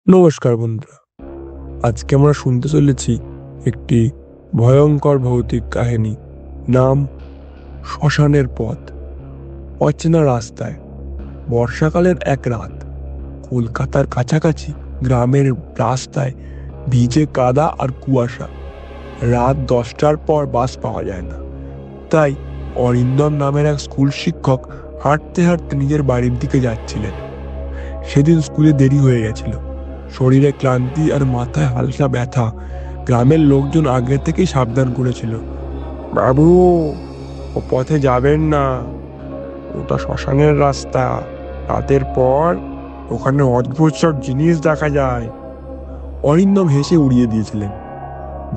নমস্কার বন্ধুরা, আজকে আমরা শুনতে চলেছি একটি ভয়ঙ্কর ভৌতিক কাহিনী। নাম শ্মশানের পথ। অচেনা রাস্তায় বর্ষাকালের এক রাত, কলকাতার কাছাকাছি গ্রামের রাস্তায় ভিজে কাদা আর কুয়াশা। রাত 10টার পর বাস পাওয়া যায় না, তাই অরিন্দম নামের এক স্কুল শিক্ষক হাঁটতে হাঁটতে নিজের বাড়ির দিকে যাচ্ছিলেন। সেদিন স্কুলে দেরি হয়ে গেছিল। শরীরে ক্লান্তি আর মাথায় হালকা ব্যথা। গ্রামের লোকজন আগে থেকেই সাবধান করেছিল, বাবু ও পথে যাবেন না, ওটা শ্মশানের রাস্তা। রাতের পর ওখানে অদ্ভুত সব জিনিস দেখা যায়। অরিন্দম হেসে উড়িয়ে দিয়েছিলেন।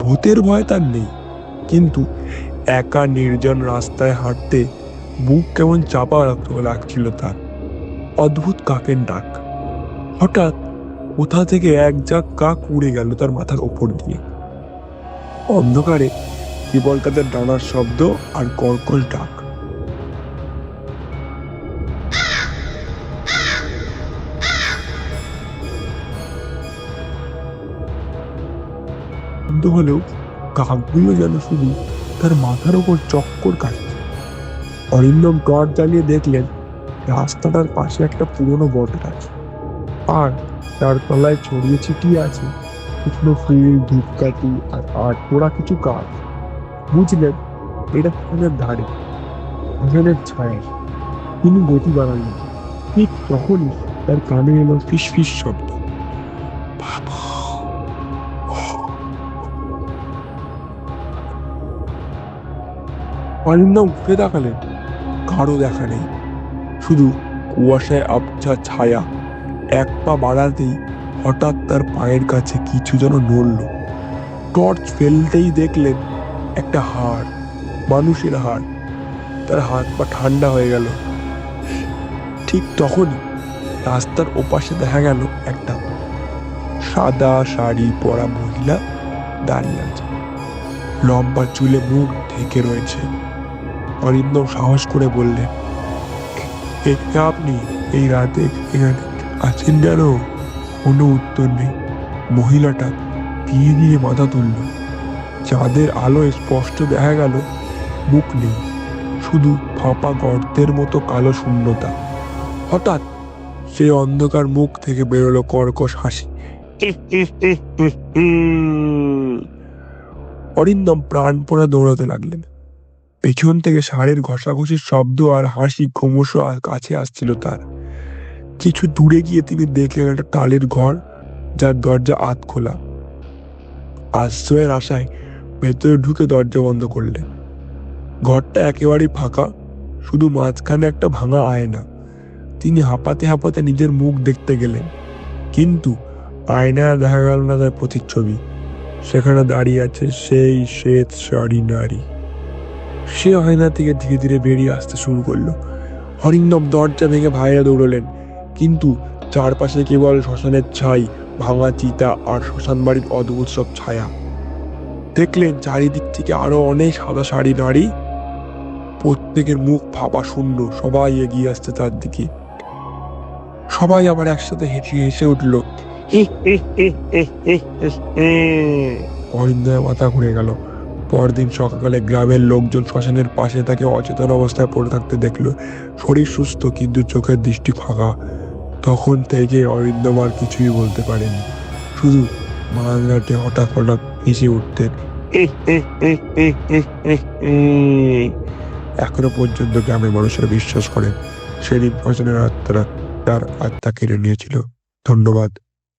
ভূতের ভয় তার নেই, কিন্তু একা নির্জন রাস্তায় হাঁটতে বুক কেমন চাপা লাগছিল তার। অদ্ভুত কাকের ডাক। হঠাৎ কোথা থেকে এক ঝাঁক কাক উড়ে গেল তার মাথার ওপর দিয়ে। অন্ধকারে কেবল তাদের ডানার শব্দ আর কর্কশ ডাক। শব্দ হলেও কাকগুলো যেন শুধু তার মাথার ওপর চক্কর কাটছে। অরিন্দম টর্চ জ্বালিয়ে দেখলেন রাস্তাটার পাশে একটা পুরনো বট গাছ, আর তার তলায় ছড়িয়ে ছিটিয়ে আছে শুকনো ফুল, ধূপকাঠি আর আটপোড়া কিছু কাঠ। বুঝলেন এটা শ্মশানের ধারে, শ্মশানের ছায়া। তিনি গতি বাড়ালেন। ঠিক তখনই তার কানে এলো ফিস ফিস শব্দ। অরিন্দম ঘুরে তাকালেন, কারো দেখা নেই, শুধু কুয়াশায় আবছা ছায়া। এক পা বাড়াতেই হঠাৎ তার পায়ের কাছে কিছু যেন নড়ল। টর্চ ফেলতেই দেখলেন একটা হাড়, মানুষের হাড়। তার হাত পা ঠান্ডা হয়ে গেল। ঠিক তখনই রাস্তার ওপাশে দেখা গেল একটা সাদা শাড়ি পরা মহিলা দাঁড়িয়ে আছে, লম্বা চুলে মুখ ঢেকে রয়েছে। অরিন্দম সাহস করে বললেন, আপনি এই রাতে এখানে আছেন কেন? কোনো উত্তর নেই। মহিলাটা ধীরে ধীরে মাথা তুলল। চাঁদের আলোয় স্পষ্ট দেখা গেল মুখ নেই, শুধু ফাঁপা গর্তের মতো কালো শূন্যতা। হঠাৎ সে অন্ধকার মুখ থেকে বেরোলো কর্কশ হাসি। অরিন্দম প্রাণপণে দৌড়াতে লাগলেন। পেছন থেকে ষাঁড়ের ঘষাঘষির শব্দ আর হাসি ক্রমশ কাছে আসছিল তার। কিছু দূরে গিয়ে তিনি দেখলেন একটা টালির ঘর, যার দরজা আধ খোলা। আশ্রয়ের আশায় ভেতরে ঢুকে দরজা বন্ধ করলেন। ঘরটা একেবারেই ফাঁকা, শুধু মাঝখানে একটা ভাঙা আয়না। তিনি হাঁপাতে হাঁপাতে নিজের মুখ দেখতে গেলেন, কিন্তু আয়নায় দেখা গেল না তার প্রতিচ্ছবি। সেখানে দাঁড়িয়ে আছে সেই শ্বেত শাড়ি নারী। সে আয়না থেকে ধীরে ধীরে বেরিয়ে আসতে শুরু করলো। অরিন্দম দরজা ভেঙে বাইরে দৌড়লেন, কিন্তু চারপাশে কেবল শ্মশানের ছাই, ভাঙা চিতা আর শ্মশান বাড়ির অদ্ভুত সব ছায়া। দেখলেন চারিদিক থেকে আরো অনেক সাদা শাড়ি নারী, প্রত্যেকের মুখ ফাঁপা শূন্য। সবাই এগিয়ে আসছে তার দিকে। সবাই আবার একসাথে হেসে হেসে উঠল। অরিন্দমের মাথা ঘুরে গেল। পরদিন সকালে গ্রামের লোকজন শ্মশানের পাশে তাকে অচেতন অবস্থায় পড়ে থাকতে দেখলো। শরীর সুস্থ, কিন্তু চোখের দৃষ্টি ফাঁকা। তখন থেকে অরিন্দম আর কিছুই বলতে পারেনি, শুধু মাঝরাতে হঠাৎ হঠাৎ হেসে উঠতেন। এখনো পর্যন্ত গ্রামের মানুষেরা বিশ্বাস করেন সেদিন শ্মশানের আত্মারা তার আত্মা কেড়ে নিয়েছিল। ধন্যবাদ।